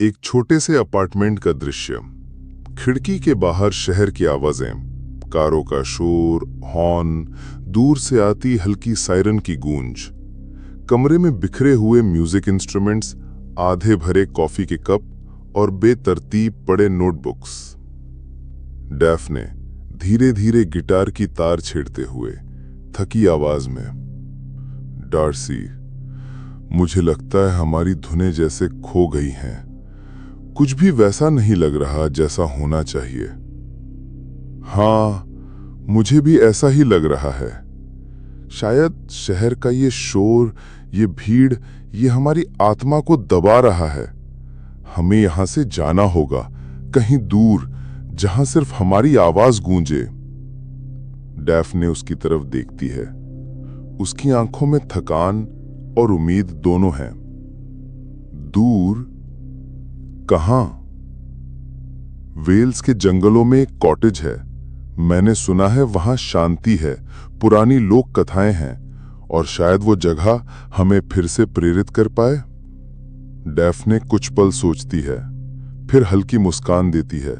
एक छोटे से अपार्टमेंट का दृश्य। खिड़की के बाहर शहर की आवाजें, कारों का शोर, हॉर्न, दूर से आती हल्की सायरन की गूंज। कमरे में बिखरे हुए म्यूजिक इंस्ट्रूमेंट्स, आधे भरे कॉफी के कप और बेतरतीब पड़े नोटबुक्स। डैफ्ने धीरे धीरे गिटार की तार छेड़ते हुए थकी आवाज में, डार्सी, मुझे लगता है हमारी धुनें जैसे खो गई हैं। कुछ भी वैसा नहीं लग रहा जैसा होना चाहिए। हाँ, मुझे भी ऐसा ही लग रहा है। शायद शहर का ये शोर, ये भीड़, ये हमारी आत्मा को दबा रहा है। हमें यहां से जाना होगा, कहीं दूर, जहां सिर्फ हमारी आवाज गूंजे। डैफ्ने उसकी तरफ देखती है। उसकी आंखों में थकान और उम्मीद दोनों हैं। दूर कहां? वेल्स के जंगलों में एक कॉटेज है। मैंने सुना है वहां शांति है, पुरानी लोक कथाएं हैं, और शायद वो जगह हमें फिर से प्रेरित कर पाए। डैफ्ने कुछ पल सोचती है, फिर हल्की मुस्कान देती है,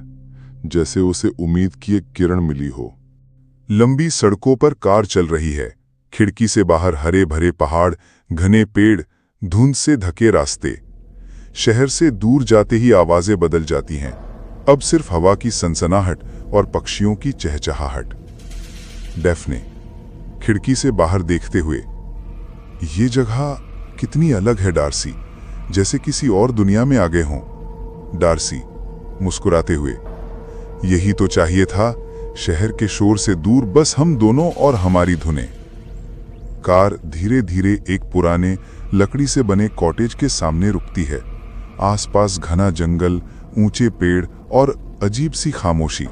जैसे उसे उम्मीद की एक किरण मिली हो। लंबी सड़कों पर कार चल रही है। खिड़की से बाहर हरे भरे पहाड़, घने पेड़, धुंध से ढके रास्ते। शहर से दूर जाते ही आवाजें बदल जाती हैं। अब सिर्फ हवा की सनसनाहट और पक्षियों की चहचहाहट। डैफ्ने खिड़की से बाहर देखते हुए, ये जगह कितनी अलग है डार्सी, जैसे किसी और दुनिया में आ गए हों। डार्सी मुस्कुराते हुए, यही तो चाहिए था, शहर के शोर से दूर बस हम दोनों और हमारी धुनें। कार धीरे धीरे एक पुराने लकड़ी से बने कॉटेज के सामने रुकती है। आसपास घना जंगल, ऊंचे पेड़ और अजीब सी खामोशी।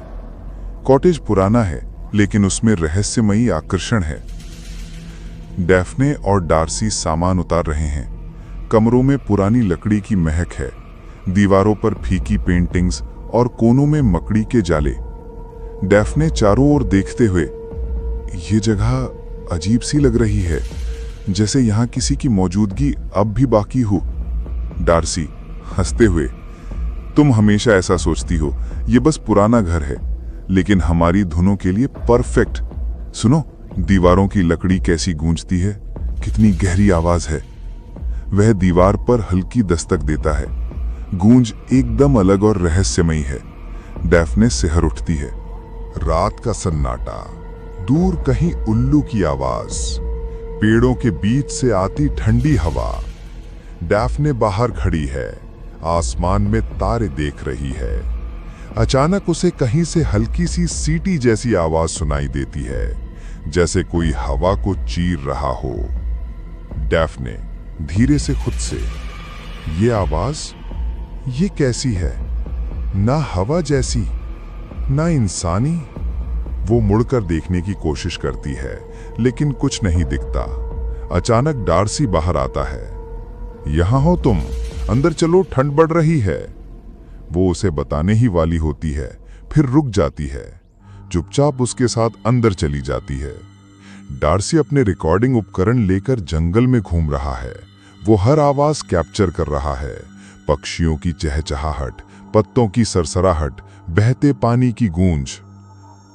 कॉटेज पुराना है, लेकिन उसमें रहस्यमयी आकर्षण है। डैफ्ने और डार्सी सामान उतार रहे हैं। कमरों में पुरानी लकड़ी की महक है, दीवारों पर फीकी पेंटिंग्स और कोनों में मकड़ी के जाले। डैफ्ने चारों ओर देखते हुए, ये जगह अजीब सी लग रही है, जैसे यहां किसी की मौजूदगी अब भी बाकी हो। डार्सी हंसते हुए, तुम हमेशा ऐसा सोचती हो, ये बस पुराना घर है, लेकिन हमारी धुनों के लिए परफेक्ट। सुनो, दीवारों की लकड़ी कैसी गूंजती है, कितनी गहरी आवाज है। वह दीवार पर हल्की दस्तक देता है। गूंज एकदम अलग और रहस्यमयी है। डैफ्ने सिहर उठती है। रात का सन्नाटा, दूर कहीं उल्लू की आवाज, पेड़ों के बीच से आती ठंडी हवा। डैफ्ने बाहर खड़ी है, आसमान में तारे देख रही है। अचानक उसे कहीं से हल्की सी सीटी जैसी आवाज सुनाई देती है, जैसे कोई हवा को चीर रहा हो। डैफ्ने धीरे से खुद से, ये आवाज, ये कैसी है? ना हवा जैसी, ना इंसानी। वो मुड़कर देखने की कोशिश करती है, लेकिन कुछ नहीं दिखता। अचानक डार्सी बाहर आता है। यहां हो तुम, अंदर चलो, ठंड बढ़ रही है। वो उसे बताने ही वाली होती है, फिर रुक जाती है। चुपचाप उसके साथ अंदर चली जाती है। डार्सी अपने रिकॉर्डिंग उपकरण लेकर जंगल में घूम रहा है। वो हर आवाज कैप्चर कर रहा है, पक्षियों की चहचहाहट, पत्तों की सरसराहट, बहते पानी की गूंज।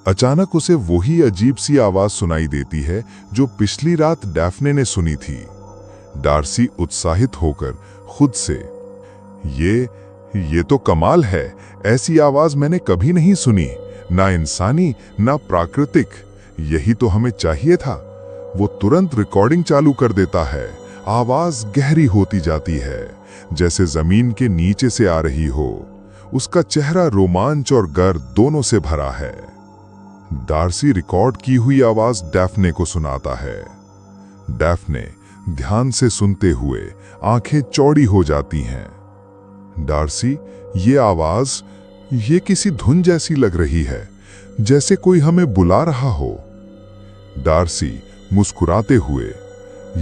अचानक उसे वही अजीब सी आवाज सुनाई देती है जो पिछली रात डैफ्ने ने सुनी थी। डार्सी उत्साहित होकर खुद से, ये तो कमाल है, ऐसी आवाज मैंने कभी नहीं सुनी, ना इंसानी ना प्राकृतिक। यही तो हमें चाहिए था। वो तुरंत रिकॉर्डिंग चालू कर देता है। आवाज गहरी होती जाती है, जैसे जमीन के नीचे से आ रही हो। उसका चेहरा रोमांच और गर्व दोनों से भरा है। डार्सी रिकॉर्ड की हुई आवाज डैफ्ने को सुनाता है। डैफ्ने ध्यान से सुनते हुए आंखें चौड़ी हो जाती हैं। डार्सी, ये आवाज, ये किसी धुन जैसी लग रही है, जैसे कोई हमें बुला रहा हो। डार्सी मुस्कुराते हुए,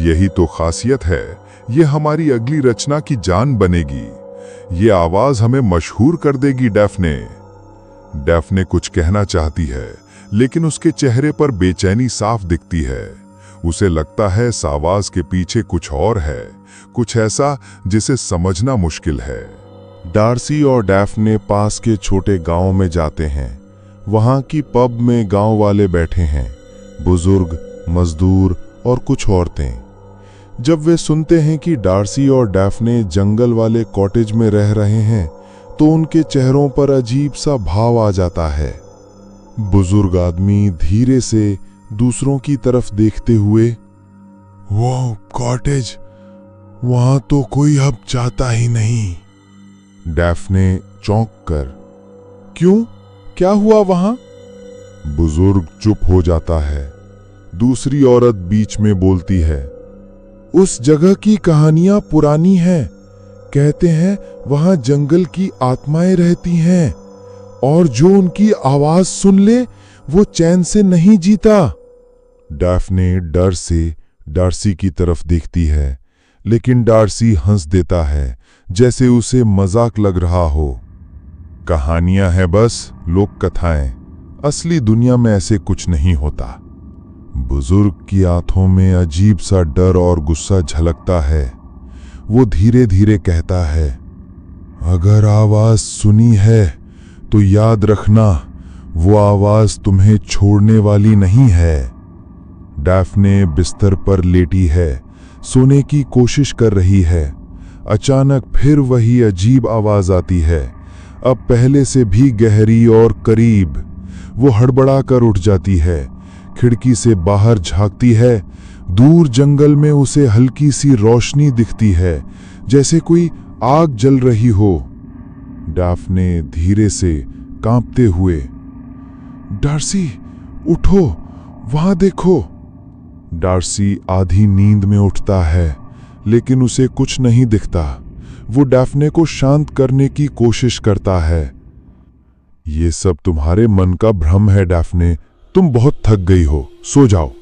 यही तो खासियत है, ये हमारी अगली रचना की जान बनेगी। ये आवाज हमें मशहूर कर देगी। डैफ्ने कुछ कहना चाहती है, लेकिन उसके चेहरे पर बेचैनी साफ दिखती है। उसे लगता है इस आवाज के पीछे कुछ और है, कुछ ऐसा जिसे समझना मुश्किल है। डार्सी और डैफ्ने पास के छोटे गांव में जाते हैं। वहां की पब में गांव वाले बैठे हैं, बुजुर्ग, मजदूर और कुछ औरतें। जब वे सुनते हैं कि डार्सी और डैफ्ने जंगल वाले कॉटेज में रह रहे हैं तो उनके चेहरों पर अजीब सा भाव आ जाता है। बुजुर्ग आदमी धीरे से दूसरों की तरफ देखते हुए, वो कॉटेज, वहां तो कोई अब जाता ही नहीं। डैफ्ने चौंक कर, क्यों, क्या हुआ वहां? बुजुर्ग चुप हो जाता है। दूसरी औरत बीच में बोलती है, उस जगह की कहानियां पुरानी हैं। कहते हैं वहां जंगल की आत्माएं रहती हैं और जो उनकी आवाज सुन ले वो चैन से नहीं जीता। डैफ्ने डर से डार्सी की तरफ देखती है, लेकिन डार्सी हंस देता है जैसे उसे मजाक लग रहा हो। कहानियां हैं बस, लोक कथाएं, असली दुनिया में ऐसे कुछ नहीं होता। बुजुर्ग की आंखों में अजीब सा डर और गुस्सा झलकता है। वो धीरे धीरे कहता है, अगर आवाज सुनी है तो याद रखना, वो आवाज तुम्हें छोड़ने वाली नहीं है। डैफ्ने बिस्तर पर लेटी है, सोने की कोशिश कर रही है। अचानक फिर वही अजीब आवाज आती है, अब पहले से भी गहरी और करीब। वो हड़बड़ा कर उठ जाती है, खिड़की से बाहर झांकती है। दूर जंगल में उसे हल्की सी रोशनी दिखती है, जैसे कोई आग जल रही हो। डैफ्ने धीरे से कांपते हुए, डार्सी उठो, वहां देखो। डार्सी आधी नींद में उठता है, लेकिन उसे कुछ नहीं दिखता। वो डैफ्ने को शांत करने की कोशिश करता है। ये सब तुम्हारे मन का भ्रम है डैफ्ने, तुम बहुत थक गई हो, सो जाओ।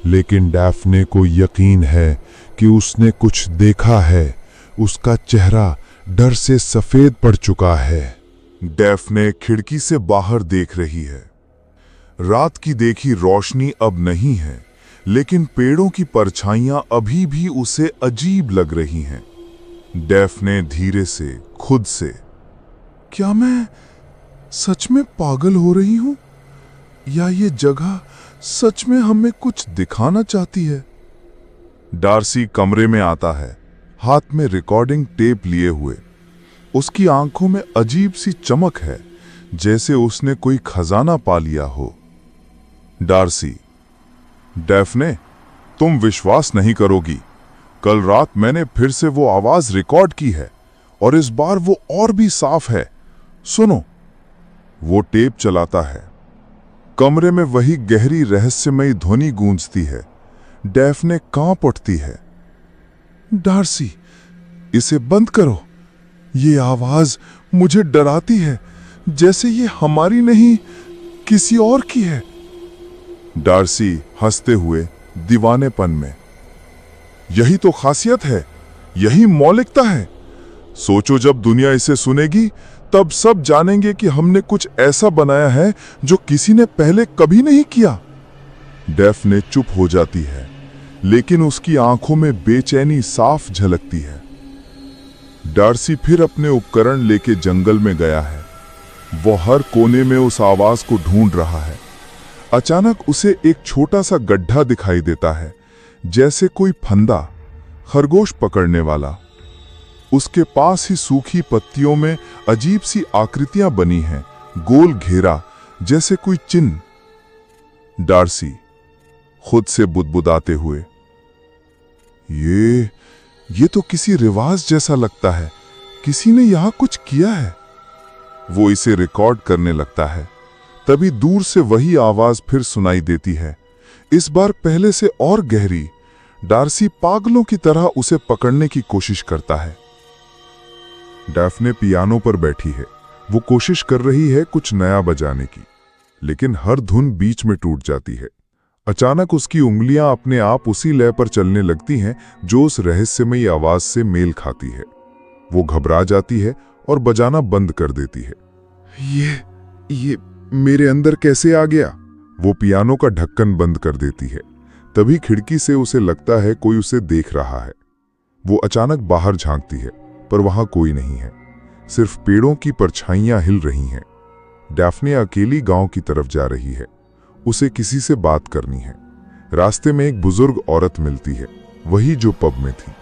लेकिन डैफ्ने को यकीन है कि उसने कुछ देखा है। उसका चेहरा डर से सफेद पड़ चुका है। डैफ्ने खिड़की से बाहर देख रही है। रात की देखी रोशनी अब नहीं है, लेकिन पेड़ों की परछाइयां अभी भी उसे अजीब लग रही हैं। डैफ्ने धीरे से खुद से, क्या मैं सच में पागल हो रही हूं, या ये जगह सच में हमें कुछ दिखाना चाहती है? डार्सी कमरे में आता है, हाथ में रिकॉर्डिंग टेप लिए हुए। उसकी आंखों में अजीब सी चमक है, जैसे उसने कोई खजाना पा लिया हो। डार्सी, डैफ्ने, तुम विश्वास नहीं करोगी, कल रात मैंने फिर से वो आवाज रिकॉर्ड की है और इस बार वो और भी साफ है। सुनो। वो टेप चलाता है। कमरे में वही गहरी रहस्यमयी ध्वनि गूंजती है। डैफ्ने कांप उठती है। डार्सी, इसे बंद करो, ये आवाज मुझे डराती है, जैसे ये हमारी नहीं किसी और की है। डार्सी हंसते हुए दीवानेपन में, यही तो खासियत है, यही मौलिकता है। सोचो, जब दुनिया इसे सुनेगी तब सब जानेंगे कि हमने कुछ ऐसा बनाया है जो किसी ने पहले कभी नहीं किया। डैफ्ने चुप हो जाती है, लेकिन उसकी आंखों में बेचैनी साफ झलकती है। डार्सी फिर अपने उपकरण लेके जंगल में गया है। वो हर कोने में उस आवाज को ढूंढ रहा है। अचानक उसे एक छोटा सा गड्ढा दिखाई देता है, जैसे कोई फंदा, खरगोश पकड़ने वाला। उसके पास ही सूखी पत्तियों में अजीब सी आकृतियां बनी हैं, गोल घेरा, जैसे कोई चिन्ह। डार्सी खुद से बुदबुदाते हुए, ये तो किसी रिवाज जैसा लगता है, किसी ने यहां कुछ किया है। वो इसे रिकॉर्ड करने लगता है। तभी दूर से वही आवाज फिर सुनाई देती है, इस बार पहले से और गहरी। डार्सी पागलों की तरह उसे पकड़ने की कोशिश करता है। डैफ्ने पियानो पर बैठी है। वो कोशिश कर रही है कुछ नया बजाने की, लेकिन हर धुन बीच में टूट जाती है। अचानक उसकी उंगलियां अपने आप उसी लय पर चलने लगती हैं जो उस रहस्यमयी आवाज से मेल खाती है। वो घबरा जाती है और बजाना बंद कर देती है। ये मेरे अंदर कैसे आ गया? वो पियानो का ढक्कन बंद कर देती है। तभी खिड़की से उसे लगता है कोई उसे देख रहा है। वो अचानक बाहर झांकती है, पर वहां कोई नहीं है। सिर्फ पेड़ों की परछाइयां हिल रही हैं। डैफ्ने अकेली गांव की तरफ जा रही है। उसे किसी से बात करनी है। रास्ते में एक बुजुर्ग औरत मिलती है, वही जो पब में थी।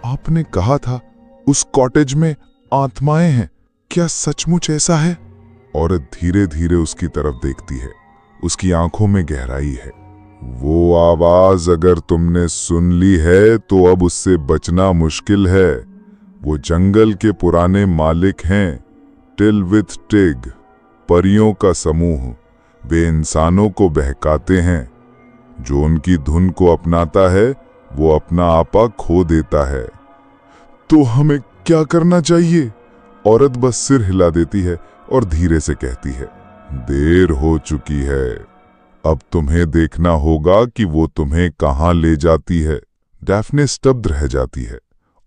आपने कहा था उस कॉटेज में आत्माएं हैं, क्या सचमुच ऐसा है? औरत धीरे धीरे उसकी तरफ देखती है। उसकी आंखों में गहराई है। वो आवाज अगर तुमने सुन ली है तो अब उससे बचना मुश्किल है। वो जंगल के पुराने मालिक हैं, टिल विथ टिग, परियों का समूह। वे इंसानों को बहकाते हैं। जो उनकी धुन को अपनाता है वो अपना आपा खो देता है। तो हमें क्या करना चाहिए? औरत बस सिर हिला देती है और धीरे से कहती है, देर हो चुकी है। अब तुम्हें देखना होगा कि वो तुम्हें कहां ले जाती है। डैफ्ने स्तब्ध रह जाती है।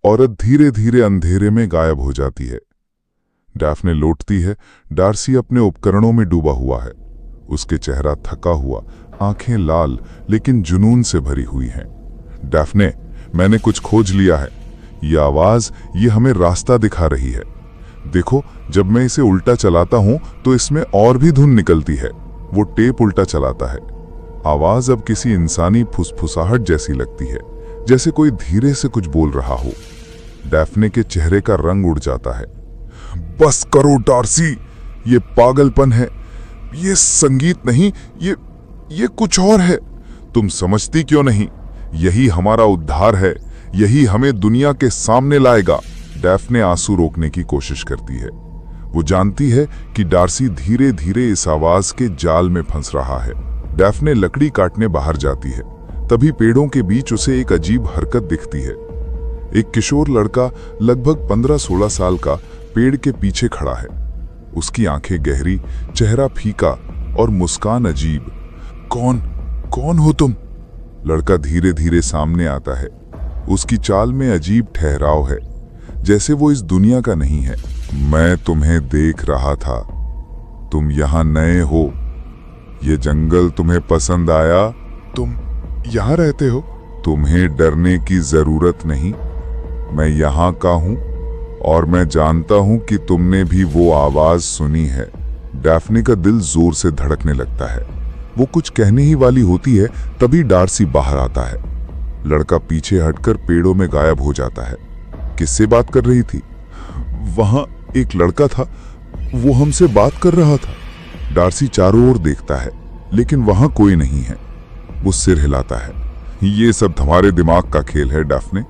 औरत धीरे धीरे अंधेरे में गायब हो जाती है। डैफ्ने लौटती है। डार्सी अपने उपकरणों में डूबा हुआ है। उसके चेहरा थका हुआ, आंखें लाल लेकिन जुनून से भरी हुई हैं। डैफ्ने, मैंने कुछ खोज लिया है। ये आवाज, ये हमें रास्ता दिखा रही है। देखो, जब मैं इसे उल्टा चलाता हूं तो इसमें और भी धुन निकलती है। वो टेप उल्टा चलाता है। आवाज अब किसी इंसानी फुसफुसाहट जैसी लगती है, जैसे कोई धीरे से कुछ बोल रहा हो। डैफ्ने के चेहरे का रंग उड़ जाता है। बस करो डार्सी, ये पागलपन है। ये संगीत नहीं, ये कुछ और है। तुम समझती क्यों नहीं? यही हमारा उद्धार है। यही हमें दुनिया के सामने लाएगा। डैफ्ने आंसू रोकने की कोशिश करती है। वो जानती है कि डार्सी धीरे धीरे इस आवाज के जाल में फंस रहा है। डैफ्ने लकड़ी काटने बाहर जाती है। तभी पेड़ों के बीच उसे एक अजीब हरकत दिखती है। एक किशोर लड़का लगभग 15-16 साल का पेड़ के पीछे खड़ा है। उसकी आंखें गहरी, चेहरा फीका और मुस्कान अजीब। कौन हो तुम? लड़का धीरे धीरे सामने आता है। उसकी चाल में अजीब ठहराव है, जैसे वो इस दुनिया का नहीं है। मैं तुम्हें देख रहा था। तुम यहां नए हो। ये जंगल तुम्हें पसंद आया? तुम यहां रहते हो? तुम्हें डरने की जरूरत नहीं। मैं यहां का हूं और मैं जानता हूं कि तुमने भी वो आवाज सुनी है। डैफ्ने का दिल जोर से धड़कने लगता है। वो कुछ कहने ही वाली होती है, तभी डार्सी बाहर आता है। लड़का पीछे हटकर पेड़ों में गायब हो जाता है। किससे बात कर रही थी? वहां एक लड़का था, वो हमसे बात कर रहा था। डार्सी चारों ओर देखता है, लेकिन वहां कोई नहीं है। वो सिर हिलाता है। ये सब तुम्हारे दिमाग का खेल है डैफ्ने।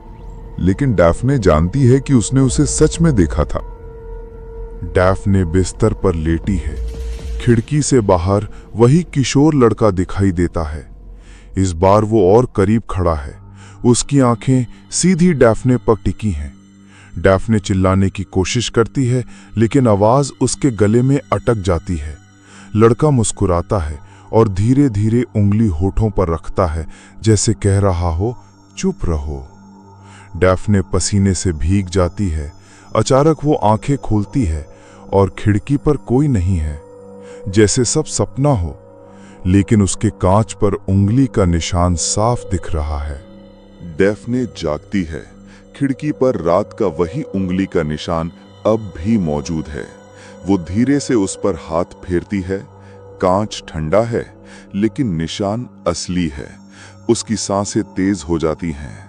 लेकिन डैफ्ने जानती है कि उसने उसे सच में देखा था। डैफ्ने बिस्तर पर लेटी है। खिड़की से बाहर वही किशोर लड़का दिखाई देता है। इस बार वो और करीब खड़ा है। उसकी आंखें सीधी डैफ्ने पर टिकी हैं। डैफ्ने चिल्लाने की कोशिश करती है, लेकिन आवाज उसके गले में अटक जाती है। लड़का मुस्कुराता है और धीरे धीरे उंगली होठों पर रखता है, जैसे कह रहा हो, चुप रहो। डैफ्ने पसीने से भीग जाती है। अचानक वो आंखें खोलती है और खिड़की पर कोई नहीं है, जैसे सब सपना हो। लेकिन उसके कांच पर उंगली का निशान साफ दिख रहा है। डैफ्ने जागती है। खिड़की पर रात का वही उंगली का निशान अब भी मौजूद है। वो धीरे से उस पर हाथ फेरती है। कांच ठंडा है, लेकिन निशान असली है। उसकी सांसें तेज हो जाती हैं।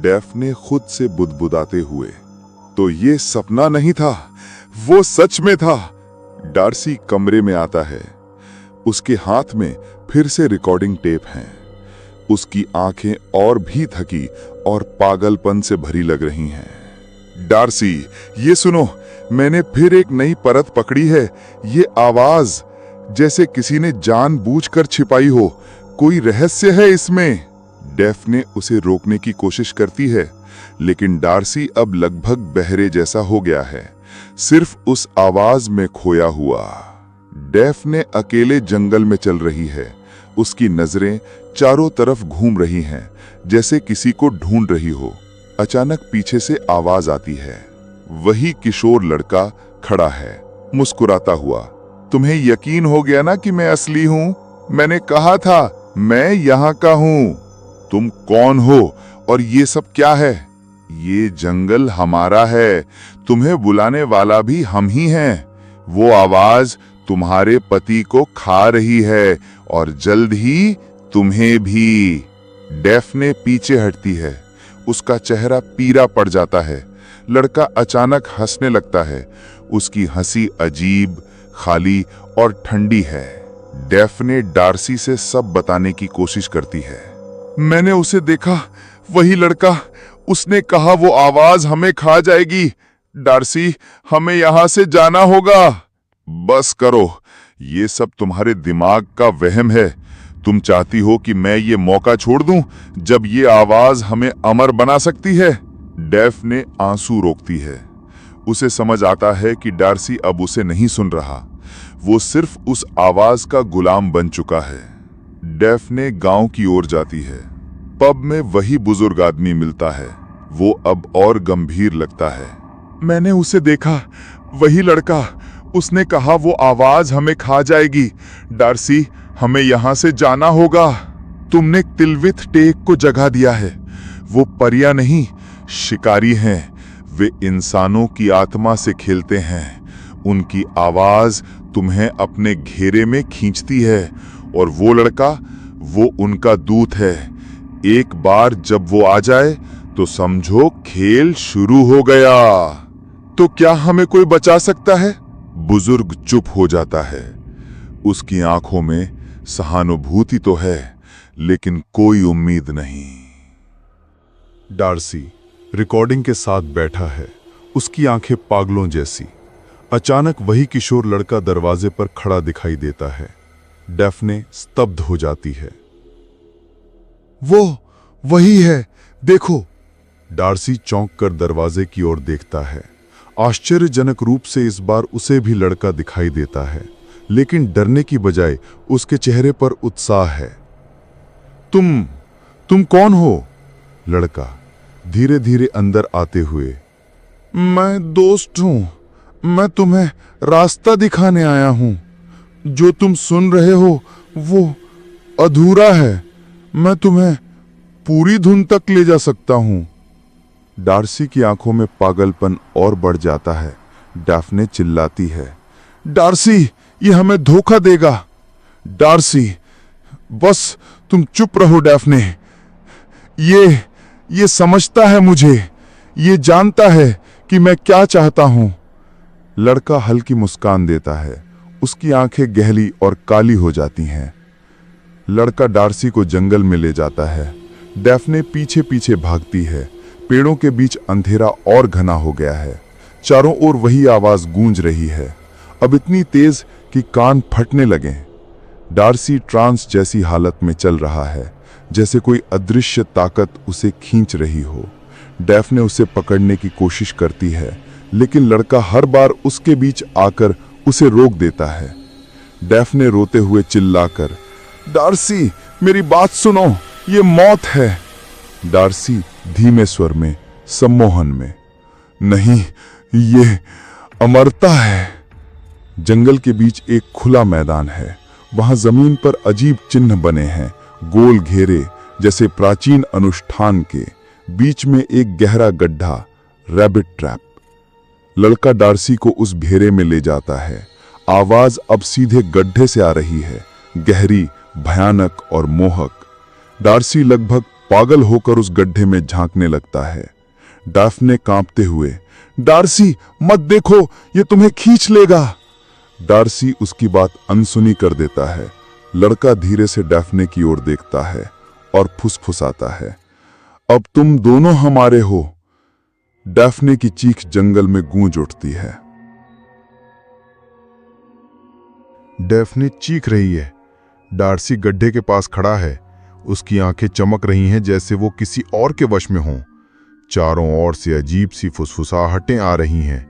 डैफ्ने खुद से बुदबुदाते हुए, तो ये सपना नहीं था, वो सच में था। डार्सी कमरे में आता है। उसके हाथ में फिर से रिकॉर्डिंग टेप है। उसकी आंखें और भी थकी और पागलपन से भरी लग रही हैं। डार्सी, ये सुनो, मैंने फिर एक नई परत पकड़ी है। ये आवाज जैसे किसी ने जानबूझकर छिपाई हो। कोई रहस्य है इसमें। डैफ्ने उसे रोकने की कोशिश करती है, लेकिन डार्सी अब लगभग बहरे जैसा हो गया है, सिर्फ उस आवाज में खोया हुआ। डैफ्ने अकेले जंगल में चल रही है। उसकी नजरें चारों तरफ घूम रही हैं, जैसे किसी को ढूंढ रही हो। अचानक पीछे से आवाज आती है। वही किशोर लड़का खड़ा है, मुस्कुराता हुआ। तुम्हें यकीन हो गया ना कि मैं असली हूं? मैंने कहा था, मैं यहां का हूं। तुम कौन हो और ये सब क्या है? ये जंगल हमारा है। तुम्हें बुलाने वाला भी हम ही हैं। वो आवाज तुम्हारे पति को खा रही है और जल्द ही तुम्हें भी। डैफ्ने पीछे हटती है। उसका चेहरा पीला पड़ जाता है। लड़का अचानक हंसने लगता है। उसकी हंसी अजीब, खाली और ठंडी है। डैफ्ने डार्सी से सब बताने की कोशिश करती है। मैंने उसे देखा, वही लड़का। उसने कहा वो आवाज हमें खा जाएगी। डार्सी, हमें यहां से जाना होगा। बस करो, ये सब तुम्हारे दिमाग का वहम है। तुम चाहती हो कि मैं ये मौका छोड़ दूं जब ये आवाज हमें अमर बना सकती है। डैफ्ने आंसू रोकती है। उसे समझ आता है कि डार्सी अब उसे नहीं सुन रहा। वो सिर्फ उस आवाज का गुलाम बन चुका है। डैफ्ने गांव की ओर जाती है। पब में वही बुजुर्ग आदमी मिलता है। वो अब और गंभीर लगता है। मैंने उसे देखा, वही लड़का। उसने कहा वो आवाज हमें खा जाएगी। डार्सी, हमें यहां से जाना होगा। तुमने तिलविथ टेक को जगा दिया है। वो परियां नहीं, शिकारी हैं। वे इंसानों की आत्मा से खेलते हैं। उनकी आवाज तुम्हें अपने घेरे में खींचती है। और वो लड़का, वो उनका दूत है। एक बार जब वो आ जाए तो समझो खेल शुरू हो गया। तो क्या हमें कोई बचा सकता है? बुजुर्ग चुप हो जाता है। उसकी आंखों में सहानुभूति तो है, लेकिन कोई उम्मीद नहीं। डार्सी रिकॉर्डिंग के साथ बैठा है, उसकी आंखें पागलों जैसी। अचानक वही किशोर लड़का दरवाजे पर खड़ा दिखाई देता है। डैफ्ने स्तब्ध हो जाती है। वो वही है, देखो। डार्सी चौंक कर दरवाजे की ओर देखता है। आश्चर्यजनक रूप से इस बार उसे भी लड़का दिखाई देता है, लेकिन डरने की बजाय उसके चेहरे पर उत्साह है। तुम कौन हो? लड़का धीरे धीरे अंदर आते हुए। मैं दोस्त हूं। मैं तुम्हें रास्ता दिखाने आया हूं। जो तुम सुन रहे हो वो अधूरा है। मैं तुम्हें पूरी धुन तक ले जा सकता हूं। डार्सी की आंखों में पागलपन और बढ़ जाता है। डैफ्ने चिल्लाती है, डार्सी, ये हमें धोखा देगा। डार्सी, बस तुम चुप रहो। डैफ्ने ये समझता है मुझे। ये जानता है कि मैं क्या चाहता हूं। लड़का हल्की मुस्कान देता है। उसकी आंखें गहरी और काली हो जाती हैं। लड़का डार्सी को जंगल में ले जाता है। डैफ्ने पीछे पीछे भागती है। पेड़ों के बीच अंधेरा और घना हो गया है। चारों ओर वही आवाज गूंज रही है, अब इतनी तेज कि कान फटने लगे। डार्सी ट्रांस जैसी हालत में चल रहा है, जैसे कोई अदृश्य ताकत उसे खींच रही हो। डैफ्ने उसे पकड़ने की कोशिश करती है, लेकिन लड़का हर बार उसके बीच आकर उसे रोक देता है। डैफ्ने रोते हुए चिल्लाकर, डार्सी, मेरी बात सुनो, ये मौत है। डार्सी धीमे स्वर में, सम्मोहन में, नहीं, ये अमरता है। जंगल के बीच एक खुला मैदान है। वहां जमीन पर अजीब चिन्ह बने हैं, गोल घेरे जैसे प्राचीन अनुष्ठान के। बीच में एक गहरा गड्ढा, रैबिट ट्रैप। लड़का डार्सी को उस घेरे में ले जाता है। आवाज अब सीधे गड्ढे से आ रही है, गहरी, भयानक और मोहक। डार्सी लगभग पागल होकर उस गड्ढे में झांकने लगता है। डैफ्ने कांपते हुए, डार्सी मत देखो, ये तुम्हें खींच लेगा। डार्सी उसकी बात अनसुनी कर देता है। लड़का धीरे से डैफ्ने की ओर देखता है और फुसफुसाता है, अब तुम दोनों हमारे हो। डैफ्ने की चीख जंगल में गूंज उठती है। डैफ्ने चीख रही है। डार्सी गड्ढे के पास खड़ा है। उसकी आंखें चमक रही हैं जैसे वो किसी और के वश में हों। चारों ओर से अजीब सी फुसफुसाहटें आ रही हैं।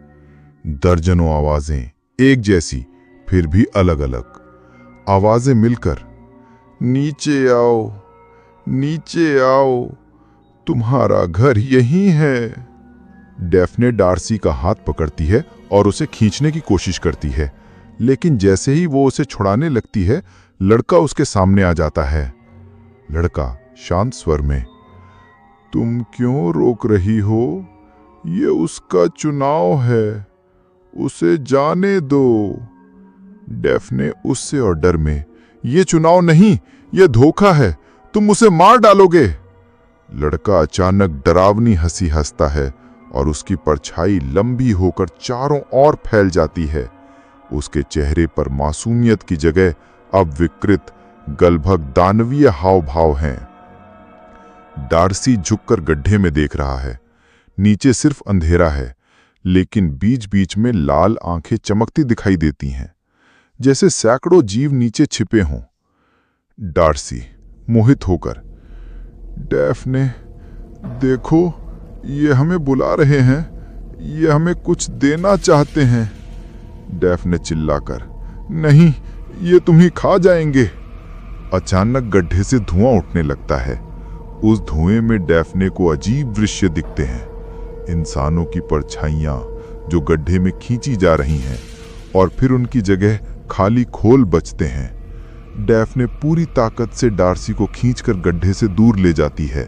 दर्जनों आवाजें, एक जैसी फिर भी अलग अलग। आवाजें मिलकर, नीचे आओ, नीचे आओ, तुम्हारा घर यहीं है। डैफ्ने डार्सी का हाथ पकड़ती है और उसे खींचने की कोशिश करती है, लेकिन जैसे ही वो उसे छुड़ाने लगती है, लड़का उसके सामने आ जाता है। लड़का शांत स्वर में, तुम क्यों रोक रही हो? ये उसका चुनाव है, उसे जाने दो। डेफ्ने उससे और डर में, ये चुनाव नहीं, ये धोखा है, तुम उसे मार डालोगे। लड़का अचानक डरावनी हंसी हंसता है और उसकी परछाई लंबी होकर चारों ओर फैल जाती है। उसके चेहरे पर मासूमियत की जगह अब विकृत, गलभग दानवीय हाव भाव हैं। डार्सी झुककर गड्ढे में देख रहा है। नीचे सिर्फ अंधेरा है, लेकिन बीच बीच में लाल आंखें चमकती दिखाई देती हैं, जैसे सैकड़ों जीव नीचे छिपे हों। डार्सी मोहित होकर, डेफ्ने देखो, ये हमें बुला रहे हैं, ये हमें कुछ देना चाहते हैं। डेफ्ने चिल्लाकर, नहीं, ये तुम्हें खा जाएंगे। अचानक गड्ढे से धुआं उठने लगता है। उस धुएं में डेफ्ने को अजीब दृश्य दिखते हैं। इंसानों की परछाइयां जो गड्ढे में खींची जा रही हैं और फिर उनकी जगह खाली खोल बचते हैं। डेफ्ने पूरी ताकत से डार्सी को खींचकर गड्ढे से दूर ले जाती है,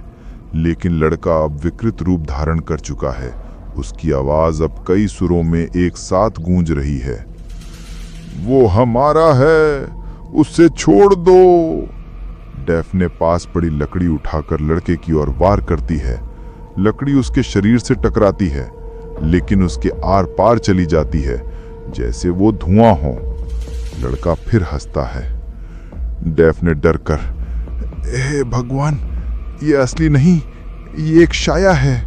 लेकिन लड़का अब विकृत रूप धारण कर चुका है। उसकी आवाज अब कई सुरों में एक साथ गूंज रही है। वो हमारा है, उसे छोड़ दो। डेफ्ने पास पड़ी लकड़ी उठाकर लड़के की ओर वार करती है। लकड़ी उसके शरीर से टकराती है, लेकिन उसके आर पार चली जाती है, जैसे वो धुआं हो। लड़का फिर हंसता है। डेफ्ने डर कर, हे भगवान, ये असली नहीं, ये एक छाया है।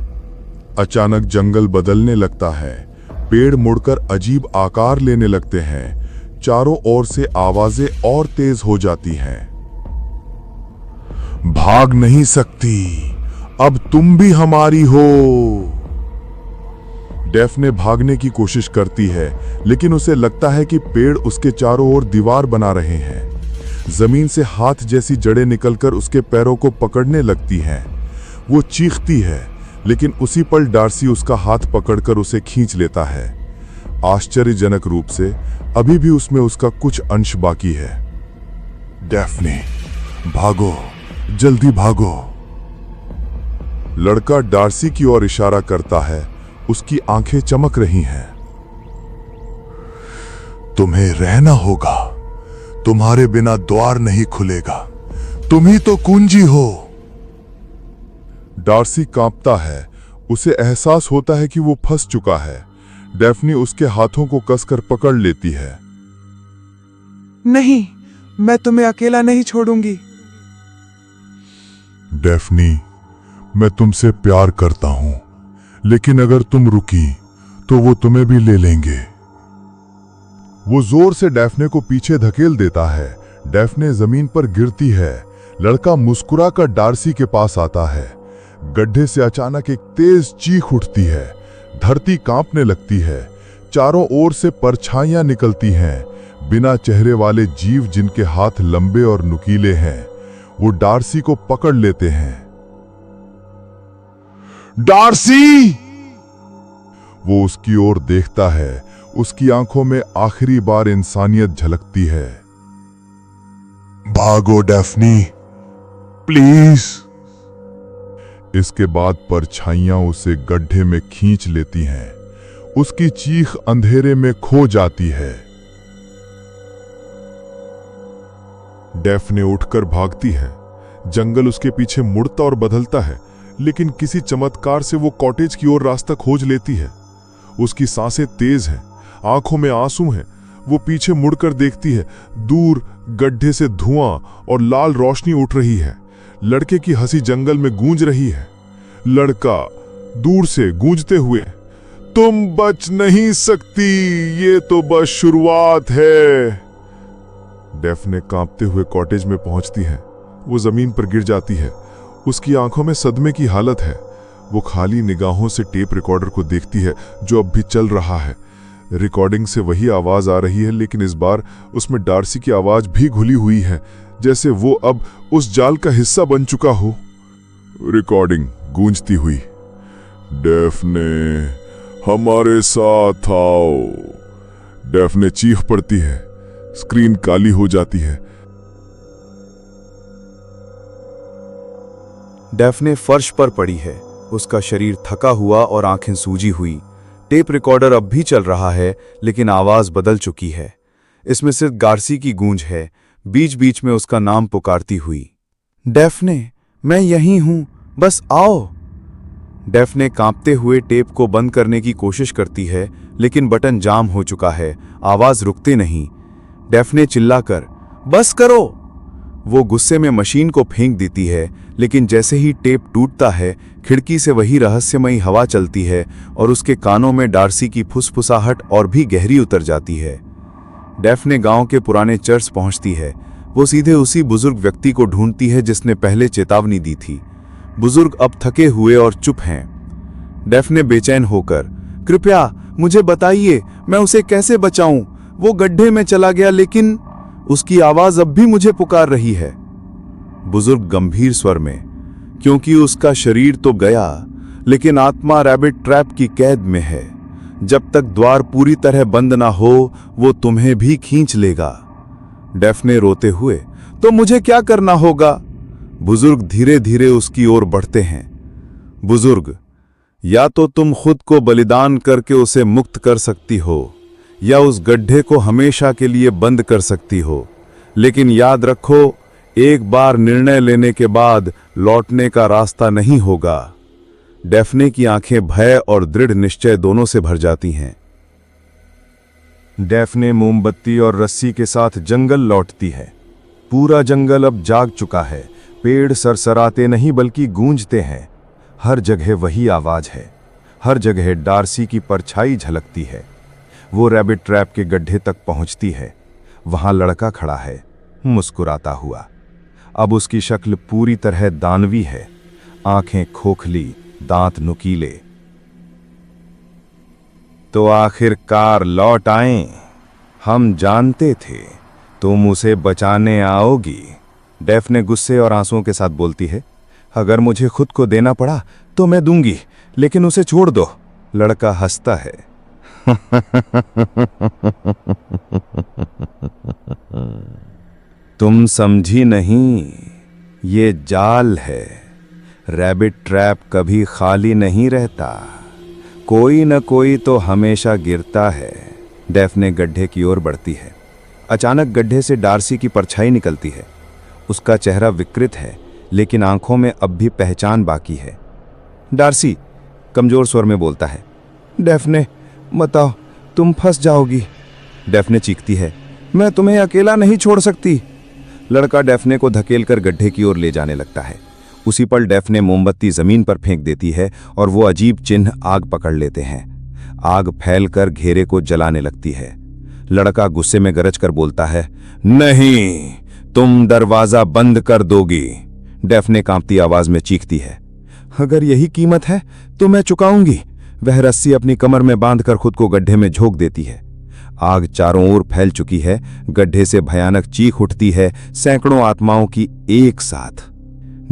अचानक जंगल बदलने लगता है। पेड़ मुड़कर अजीब आकार लेने लगते हैं। चारों ओर से आवाजें और तेज हो जाती हैं। भाग नहीं सकती, अब तुम भी हमारी हो। डेफ्ने भागने की कोशिश करती है, लेकिन उसे लगता है कि पेड़ उसके चारों ओर दीवार बना रहे हैं। जमीन से हाथ जैसी जड़ें निकलकर उसके पैरों को पकड़ने लगती हैं। वो चीखती है, लेकिन उसी पल डार्सी उसका हाथ पकड़कर उसे खींच लेता है। आश्चर्यजनक रूप से अभी भी उसमें उसका कुछ अंश बाकी है। डेफ्ने, भागो, जल्दी भागो। लड़का डार्सी की ओर इशारा करता है। उसकी आंखें चमक रही हैं। तुम्हें रहना होगा, तुम्हारे बिना द्वार नहीं खुलेगा, तुम ही तो कुंजी हो। डार्सी कांपता है। उसे एहसास होता है कि वो फंस चुका है। डेफ्ने उसके हाथों को कसकर पकड़ लेती है। नहीं, मैं तुम्हें अकेला नहीं छोड़ूंगी। डेफ्ने, मैं तुमसे प्यार करता हूं, लेकिन अगर तुम रुकी तो वो तुम्हें भी ले लेंगे। वो जोर से डेफ्ने को पीछे धकेल देता है। डेफ्ने जमीन पर गिरती है। लड़का मुस्कुराकर डार्सी के पास आता है। गड्ढे से अचानक एक तेज चीख उठती है। धरती कांपने लगती है। चारों ओर से परछाइयां निकलती हैं। बिना चेहरे वाले जीव जिनके हाथ लंबे और नुकीले हैं, वो डार्सी को पकड़ लेते हैं। डार्सी! वो उसकी ओर देखता है। उसकी आंखों में आखिरी बार इंसानियत झलकती है। भागो डेफ्ने, प्लीज। इसके बाद परछाइयां उसे गड्ढे में खींच लेती हैं। उसकी चीख अंधेरे में खो जाती है। डेफ्ने उठकर भागती है। जंगल उसके पीछे मुड़ता और बदलता है, लेकिन किसी चमत्कार से वो कॉटेज की ओर रास्ता खोज लेती है। उसकी सांसें तेज हैं, आंखों में आंसू हैं। वो पीछे मुड़कर देखती है। दूर गड्ढे से धुआं और लाल रोशनी उठ रही है। लड़के की हंसी जंगल में गूंज रही है। लड़का दूर से गूंजते हुए, तुम बच नहीं सकती, ये तो बस शुरुआत है। डेफ्ने कांपते हुए कॉटेज में पहुंचती है। वो जमीन पर गिर जाती है। उसकी आंखों में सदमे की हालत है। वो खाली निगाहों से टेप रिकॉर्डर को देखती है जो अब भी चल रहा है। रिकॉर्डिंग से वही आवाज आ रही है, लेकिन इस बार उसमें डार्सी की आवाज भी घुली हुई है, जैसे वो अब उस जाल का हिस्सा बन चुका हो। रिकॉर्डिंग गूंजती हुई, डेफ्ने, हमारे साथ आओ। डेफ्ने चीख पड़ती है। स्क्रीन काली हो जाती है। डेफ्ने फर्श पर पड़ी है। उसका शरीर थका हुआ और आंखें सूजी हुई। टेप रिकॉर्डर अब भी चल रहा है, लेकिन आवाज बदल चुकी है। इसमें सिर्फ गार्सी की गूंज है, बीच बीच में उसका नाम पुकारती हुई। डैफ्ने, मैं यहीं हूं, बस आओ। डैफ्ने कांपते हुए टेप को बंद करने की कोशिश करती है, लेकिन बटन जाम हो चुका है, आवाज रुकते नहीं। डैफ्ने चिल्लाकर, बस करो। वो गुस्से में मशीन को फेंक देती है, लेकिन जैसे ही टेप टूटता है, खिड़की से वही रहस्यमयी हवा चलती है और उसके कानों में डार्सी की फुसफुसाहट और भी गहरी उतर जाती है। डैफ्ने गांव के पुराने चर्च पहुंचती है। वो सीधे उसी बुजुर्ग व्यक्ति को ढूंढती है जिसने पहले चेतावनी दी थी। बुजुर्ग अब थके हुए और चुप हैं। डैफ्ने बेचैन होकर, कृपया मुझे बताइए, मैं उसे कैसे बचाऊं? वो गड्ढे में चला गया, लेकिन उसकी आवाज अब भी मुझे पुकार रही है। बुजुर्ग गंभीर स्वर में, क्योंकि उसका शरीर तो गया, लेकिन आत्मा रैबिट ट्रैप की कैद में है। जब तक द्वार पूरी तरह बंद ना हो, वो तुम्हें भी खींच लेगा। डैफ्ने रोते हुए, तो मुझे क्या करना होगा? बुजुर्ग धीरे धीरे उसकी ओर बढ़ते हैं। बुजुर्ग, या तो तुम खुद को बलिदान करके उसे मुक्त कर सकती हो, या उस गड्ढे को हमेशा के लिए बंद कर सकती हो। लेकिन याद रखो, एक बार निर्णय लेने के बाद लौटने का रास्ता नहीं होगा। डैफ्ने की आंखें भय और दृढ़ निश्चय दोनों से भर जाती हैं। डैफ्ने मोमबत्ती और रस्सी के साथ जंगल लौटती है। पूरा जंगल अब जाग चुका है। पेड़ सरसराते नहीं बल्कि गूंजते हैं। हर जगह वही आवाज है। हर जगह डार्सी की परछाई झलकती है। वो रैबिट ट्रैप के गड्ढे तक पहुंचती है। वहां लड़का खड़ा है, मुस्कुराता हुआ। अब उसकी शक्ल पूरी तरह दानवी है, आंखें खोखली, दांत नुकीले। तो आखिरकार लौट आए। हम जानते थे तुम उसे बचाने आओगी। डैफ्ने गुस्से और आंसुओं के साथ बोलती है, अगर मुझे खुद को देना पड़ा तो मैं दूंगी, लेकिन उसे छोड़ दो। लड़का हंसता है। तुम समझी नहीं, ये जाल है। रैबिट ट्रैप कभी खाली नहीं रहता। कोई न कोई तो हमेशा गिरता है। डैफ्ने गड्ढे की ओर बढ़ती है। अचानक गड्ढे से डार्सी की परछाई निकलती है। उसका चेहरा विकृत है, लेकिन आंखों में अब भी पहचान बाकी है। डार्सी कमजोर स्वर में बोलता है, डैफ्ने मत आओ, तुम फंस जाओगी। डैफ्ने चीखती है, मैं तुम्हें अकेला नहीं छोड़ सकती। लड़का डैफ्ने को धकेलकर गड्ढे की ओर ले जाने लगता है। उसी पल डैफ्ने मोमबत्ती जमीन पर फेंक देती है और वो अजीब चिन्ह आग पकड़ लेते हैं। आग फैलकर घेरे को जलाने लगती है। लड़का गुस्से में गरज कर बोलता है, नहीं, तुम दरवाजा बंद कर दोगी। डैफ्ने कांपती आवाज में चीखती है, अगर यही कीमत है तो मैं चुकाऊंगी। वह रस्सी अपनी कमर में बांधकर खुद को गड्ढे में झोंक देती है। आग चारों ओर फैल चुकी है। गड्ढे से भयानक चीख उठती है, सैकड़ों आत्माओं की एक साथ।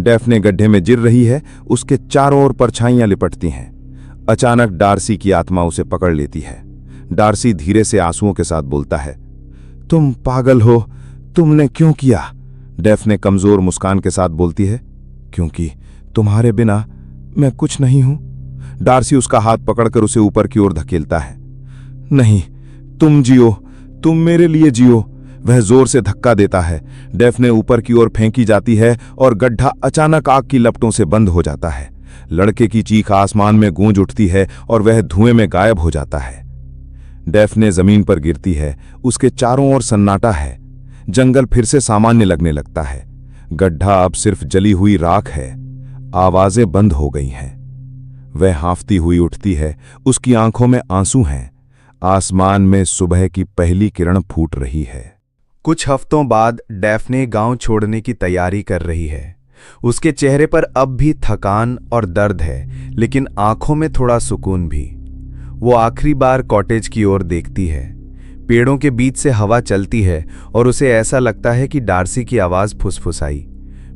डैफ्ने गड्ढे में गिर रही है। उसके चारों ओर परछाइयां लिपटती हैं। अचानक डार्सी की आत्मा उसे पकड़ लेती है। डार्सी धीरे से आंसुओं के साथ बोलता है, तुम पागल हो, तुमने क्यों किया? डैफ्ने कमजोर मुस्कान के साथ बोलती है, क्योंकि तुम्हारे बिना मैं कुछ नहीं हूं। डार्सी उसका हाथ पकड़कर उसे ऊपर की ओर धकेलता है। नहीं, तुम जियो, तुम मेरे लिए जियो। वह जोर से धक्का देता है। डैफ्ने ऊपर की ओर फेंकी जाती है और गड्ढा अचानक आग की लपटों से बंद हो जाता है। लड़के की चीख आसमान में गूंज उठती है और वह धुएं में गायब हो जाता है। डैफ्ने जमीन पर गिरती है। उसके चारों ओर सन्नाटा है। जंगल फिर से सामान्य लगने लगता है। गड्ढा अब सिर्फ जली हुई राख है। आवाजें बंद हो गई हैं। वह हांफती हुई उठती है। उसकी आंखों में आंसू हैं। आसमान में सुबह की पहली किरण फूट रही है। कुछ हफ्तों बाद डैफ्ने गांव छोड़ने की तैयारी कर रही है। उसके चेहरे पर अब भी थकान और दर्द है, लेकिन आंखों में थोड़ा सुकून भी। वो आखिरी बार कॉटेज की ओर देखती है। पेड़ों के बीच से हवा चलती है और उसे ऐसा लगता है कि डार्सी की आवाज फुसफुसाई,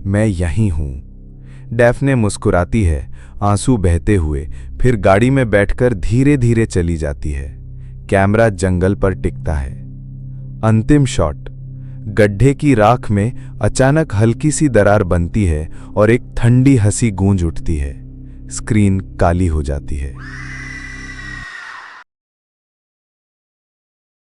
मैं यहीं हूं। डैफ्ने मुस्कुराती है, आंसू बहते हुए, फिर गाड़ी में बैठकर धीरे धीरे चली जाती है। कैमरा जंगल पर टिकता है। अंतिम शॉट, गड्ढे की राख में अचानक हल्की सी दरार बनती है और एक ठंडी हंसी गूंज उठती है। स्क्रीन काली हो जाती है।